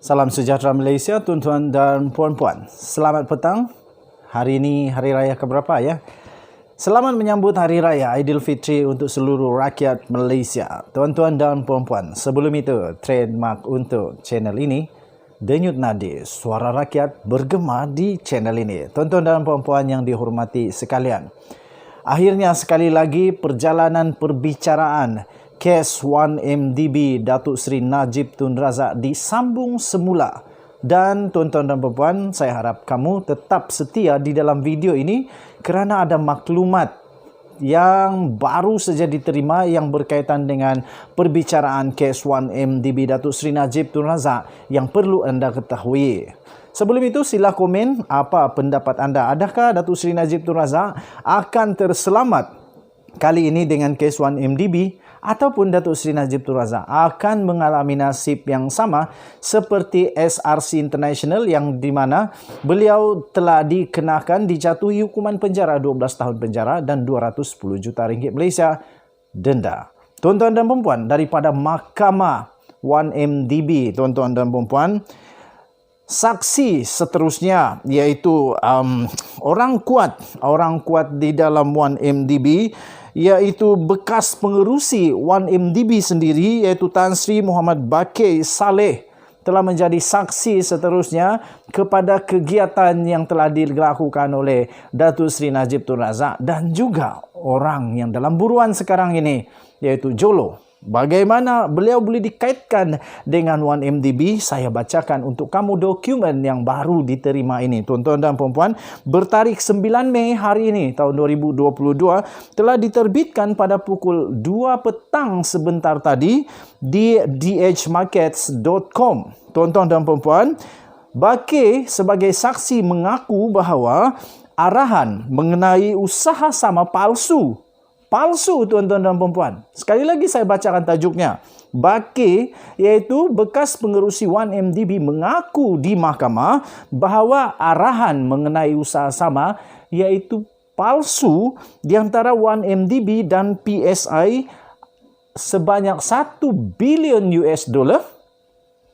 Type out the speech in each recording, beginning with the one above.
Salam sejahtera Malaysia, tuan-tuan dan puan-puan. Selamat petang. Hari ini hari raya keberapa ya? Selamat menyambut Hari Raya Aidilfitri untuk seluruh rakyat Malaysia. Tuan-tuan dan puan-puan, sebelum itu, trademark untuk channel ini, denyut nadi suara rakyat bergema di channel ini. Tuan-tuan dan puan-puan yang dihormati sekalian. Akhirnya sekali lagi perjalanan perbicaraan kes 1MDB Datuk Seri Najib Tun Razak disambung semula. Dan tuan-tuan dan puan-puan, saya harap kamu tetap setia di dalam video ini kerana ada maklumat yang baru saja diterima yang berkaitan dengan perbicaraan kes 1MDB Datuk Seri Najib Tun Razak yang perlu anda ketahui. Sebelum itu, sila komen apa pendapat anda. Adakah Datuk Seri Najib Tun Razak akan terselamat kali ini dengan kes 1MDB? Ataupun Datuk Seri Najib Tun Razak akan mengalami nasib yang sama seperti SRC International yang di mana beliau telah dikenakan dijatuhi hukuman penjara 12 tahun penjara dan 210 juta ringgit Malaysia denda. Tuan-tuan dan puan-puan, daripada Mahkamah 1MDB, tuan-tuan dan puan-puan, saksi seterusnya iaitu orang kuat di dalam 1MDB, iaitu bekas pengerusi 1MDB sendiri, iaitu Tan Sri Muhammad Bakir Saleh, telah menjadi saksi seterusnya kepada kegiatan yang telah dilakukan oleh Datuk Seri Najib Tun Razak dan juga orang yang dalam buruan sekarang ini, iaitu Jolo. Bagaimana beliau boleh dikaitkan dengan 1MDB? Saya bacakan untuk kamu dokumen yang baru diterima ini. Tuan-tuan dan puan-puan, bertarikh 9 Mei hari ini tahun 2022 telah diterbitkan pada pukul 2 petang sebentar tadi di dhmarkets.com. Tuan-tuan dan puan-puan, Bakir sebagai saksi mengaku bahawa arahan mengenai usaha sama palsu, tuan-tuan dan puan-puan. Sekali lagi saya bacakan tajuknya. Bakir, iaitu bekas pengerusi 1MDB, mengaku di mahkamah bahawa arahan mengenai usaha sama iaitu palsu di antara 1MDB dan PSI sebanyak $1 bilion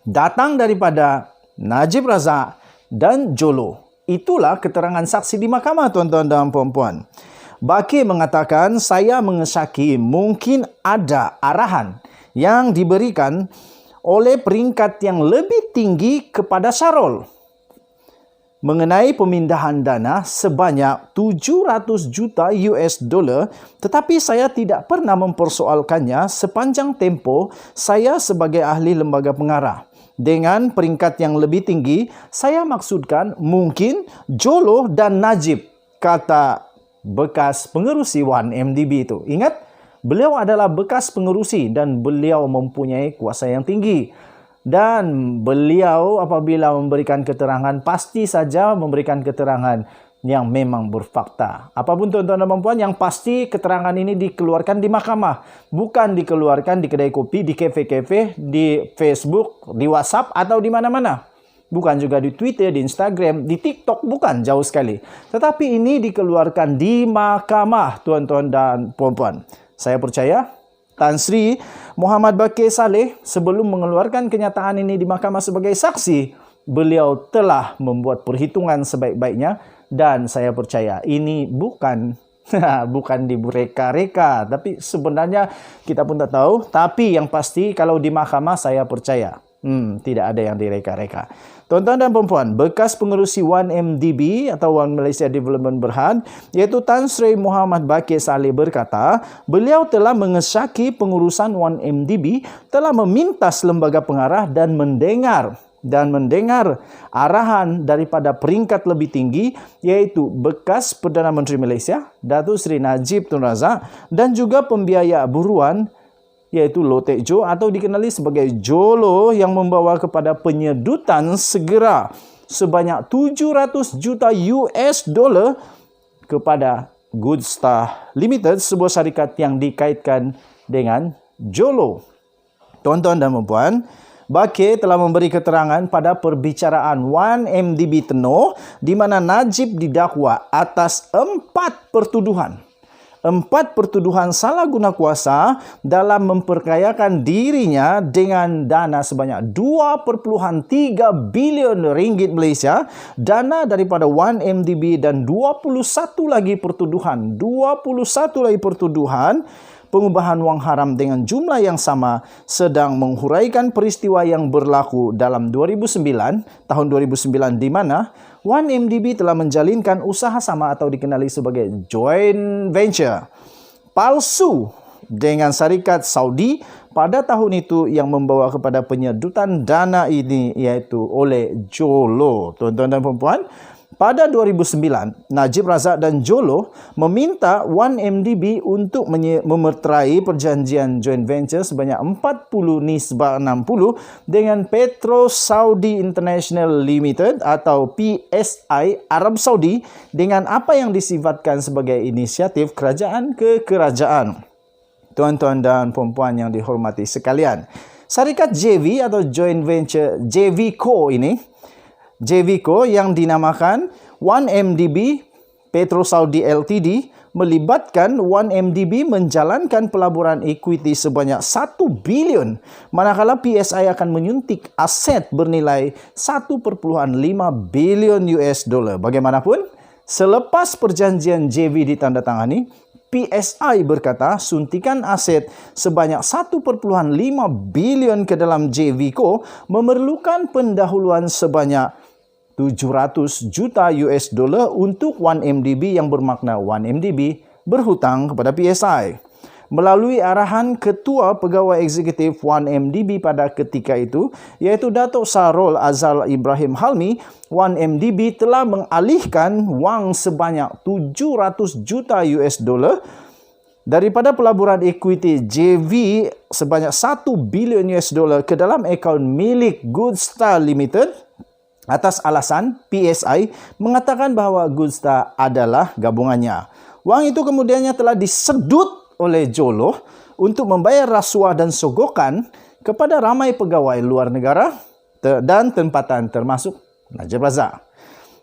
datang daripada Najib Razak dan Jolo. Itulah keterangan saksi di mahkamah, tuan-tuan dan puan-puan. Bakir mengatakan, saya mengesyaki mungkin ada arahan yang diberikan oleh peringkat yang lebih tinggi kepada Syarol mengenai pemindahan dana sebanyak 700 juta $, tetapi saya tidak pernah mempersoalkannya sepanjang tempoh saya sebagai ahli lembaga pengarah. Dengan peringkat yang lebih tinggi, saya maksudkan mungkin Jolo dan Najib, kata bekas pengerusi 1MDB itu. Ingat, beliau adalah bekas pengerusi dan beliau mempunyai kuasa yang tinggi. Dan beliau apabila memberikan keterangan, pasti saja memberikan keterangan yang memang berfakta. Apapun tuan-tuan dan puan-puan, yang pasti keterangan ini dikeluarkan di mahkamah. Bukan dikeluarkan di kedai kopi, di kafe-kafe, di Facebook, di WhatsApp atau di mana-mana. Bukan juga di Twitter, di Instagram, di TikTok, bukan, jauh sekali. Tetapi ini dikeluarkan di mahkamah, tuan-tuan dan puan-puan. Saya percaya Tan Sri Muhammad Bakir Saleh sebelum mengeluarkan kenyataan ini di mahkamah sebagai saksi, beliau telah membuat perhitungan sebaik-baiknya dan saya percaya ini bukan dibureka-reka, tapi sebenarnya kita pun tak tahu. Tapi yang pasti kalau di mahkamah saya percaya tidak ada yang direka-reka. Tuan-tuan dan puan-puan, bekas pengerusi 1MDB atau One Malaysia Development Berhad, iaitu Tan Sri Muhammad Bakir Saleh berkata, beliau telah mengesyaki pengurusan 1MDB telah memintas lembaga pengarah dan mendengar arahan daripada peringkat lebih tinggi, iaitu bekas Perdana Menteri Malaysia, Datuk Seri Najib Tun Razak, dan juga pembiaya buruan, iaitu Loh Teck Jo atau dikenali sebagai Jolo, yang membawa kepada penyedutan segera sebanyak 700 juta $, kepada Goodstar Limited, sebuah syarikat yang dikaitkan dengan Jolo. Tuan-tuan dan puan-puan, Bakir telah memberi keterangan pada perbicaraan 1MDB Tenuh di mana Najib didakwa atas 4 pertuduhan. 4 pertuduhan salah guna kuasa dalam memperkayakan dirinya dengan dana sebanyak 2.3 bilion ringgit Malaysia, dana daripada 1MDB dan 21 lagi pertuduhan pengubahan wang haram dengan jumlah yang sama sedang menghuraikan peristiwa yang berlaku dalam tahun 2009 di mana 1MDB telah menjalinkan usaha sama atau dikenali sebagai joint venture palsu dengan syarikat Saudi pada tahun itu yang membawa kepada penyedutan dana ini iaitu oleh Jolo. Tuan-tuan dan puan-puan, pada 2009, Najib Razak dan Jolo meminta 1MDB untuk memeterai perjanjian joint venture sebanyak 40/60 dengan Petro Saudi International Limited atau PSI Arab Saudi dengan apa yang disifatkan sebagai inisiatif kerajaan ke kerajaan. Tuan-tuan dan puan-puan yang dihormati sekalian, syarikat JV atau joint venture JVCo ini, JVCo yang dinamakan 1MDB Petro Saudi Ltd melibatkan 1MDB menjalankan pelaburan ekuiti sebanyak 1 bilion manakala PSI akan menyuntik aset bernilai 1.5 bilion US dollar. Bagaimanapun, selepas perjanjian JV ditandatangani, PSI berkata suntikan aset sebanyak 1.5 bilion ke dalam JVCo memerlukan pendahuluan sebanyak 700 juta US dollar untuk 1MDB yang bermakna 1MDB berhutang kepada PSI. Melalui arahan Ketua Pegawai Eksekutif 1MDB pada ketika itu, iaitu Datuk Sarol Azal Ibrahim Halmi, 1MDB telah mengalihkan wang sebanyak 700 juta US dollar daripada pelaburan ekuiti JV sebanyak 1 bilion US dollar ke dalam akaun milik Goodstar Limited atas alasan PSI mengatakan bahawa Goodstar adalah gabungannya. Wang itu kemudiannya telah disedut oleh Jolo untuk membayar rasuah dan sogokan kepada ramai pegawai luar negara dan tempatan termasuk Najib Razak.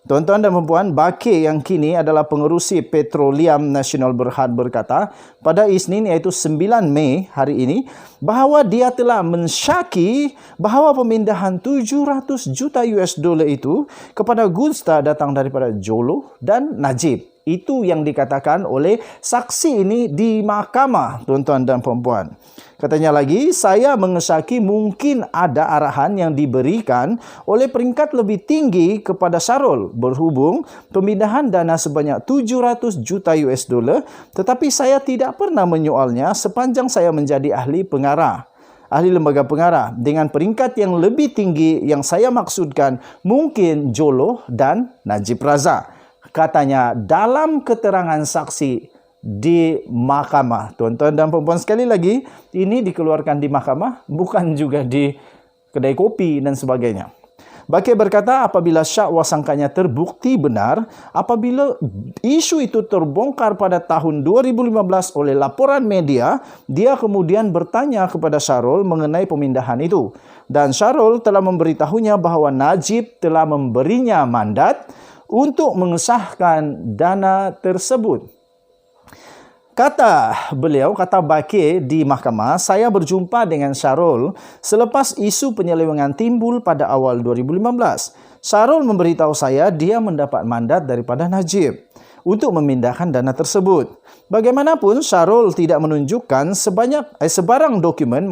Tuan-tuan dan puan-puan, Bakir yang kini adalah pengerusi Petroleum Nasional Berhad berkata pada Isnin iaitu 9 Mei hari ini bahawa dia telah mensyaki bahawa pemindahan 700 juta US dollar itu kepada Goodstar datang daripada Jolo dan Najib. Itu yang dikatakan oleh saksi ini di mahkamah, tuan-tuan dan puan-puan. Katanya lagi, saya mengesyaki mungkin ada arahan yang diberikan oleh peringkat lebih tinggi kepada Syarul berhubung pemindahan dana sebanyak 700 juta US dollar, tetapi saya tidak pernah menyoalnya sepanjang saya menjadi ahli lembaga pengarah. Dengan peringkat yang lebih tinggi yang saya maksudkan mungkin Jolo dan Najib Razak. Katanya dalam keterangan saksi di mahkamah. Tuan-tuan dan puan-puan, sekali lagi, ini dikeluarkan di mahkamah, bukan juga di kedai kopi dan sebagainya. Bakir berkata apabila syakwa sangkanya terbukti benar, apabila isu itu terbongkar pada tahun 2015 oleh laporan media, dia kemudian bertanya kepada Syarul mengenai pemindahan itu. Dan Syarul telah memberitahunya bahawa Najib telah memberinya mandat untuk mengesahkan dana tersebut. Kata Bakir di mahkamah, saya berjumpa dengan Syarul selepas isu penyelewengan timbul pada awal 2015. Syarul memberitahu saya dia mendapat mandat daripada Najib untuk memindahkan dana tersebut. Bagaimanapun, Syarul tidak menunjukkan sebarang dokumen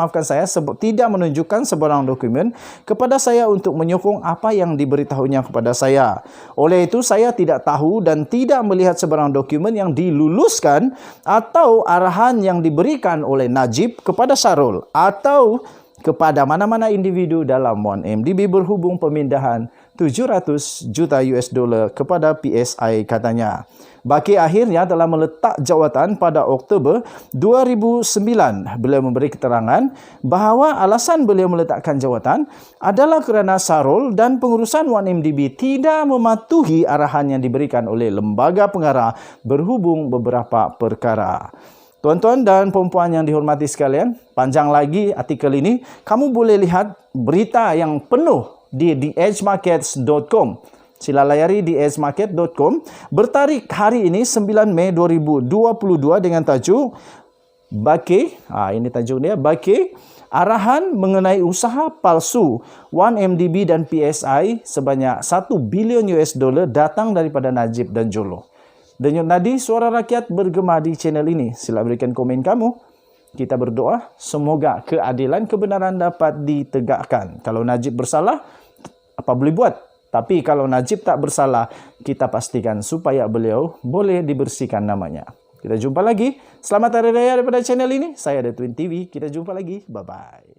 kepada saya untuk menyokong apa yang diberitahunya kepada saya. Oleh itu, saya tidak tahu dan tidak melihat sebarang dokumen yang diluluskan atau arahan yang diberikan oleh Najib kepada Syarul atau kepada mana-mana individu dalam 1MDB berhubung pemindahan 700 juta US dollar kepada PSI, katanya. Bakir akhirnya telah meletak jawatan pada Oktober 2009. Beliau memberi keterangan bahawa alasan beliau meletakkan jawatan adalah kerana Syarul dan pengurusan 1MDB tidak mematuhi arahan yang diberikan oleh lembaga pengarah berhubung beberapa perkara. Tuan-tuan dan puan-puan yang dihormati sekalian, panjang lagi artikel ini. Kamu boleh lihat berita yang penuh di theedgemarkets.com. Sila layari di asmarket.com. Bertarikh hari ini 9 Mei 2022 dengan tajuk Bake, ini tajuk dia, Bake, arahan mengenai usaha palsu 1MDB dan PSI sebanyak 1 bilion US dollar datang daripada Najib dan Jolo. Denyut nadi suara rakyat bergema di channel ini. Sila berikan komen kamu. Kita berdoa semoga keadilan kebenaran dapat ditegakkan. Kalau Najib bersalah, apa boleh buat? Tapi kalau Najib tak bersalah, kita pastikan supaya beliau boleh dibersihkan namanya. Kita jumpa lagi. Selamat Hari Raya daripada channel ini. Saya The Twin TV. Kita jumpa lagi. Bye-bye.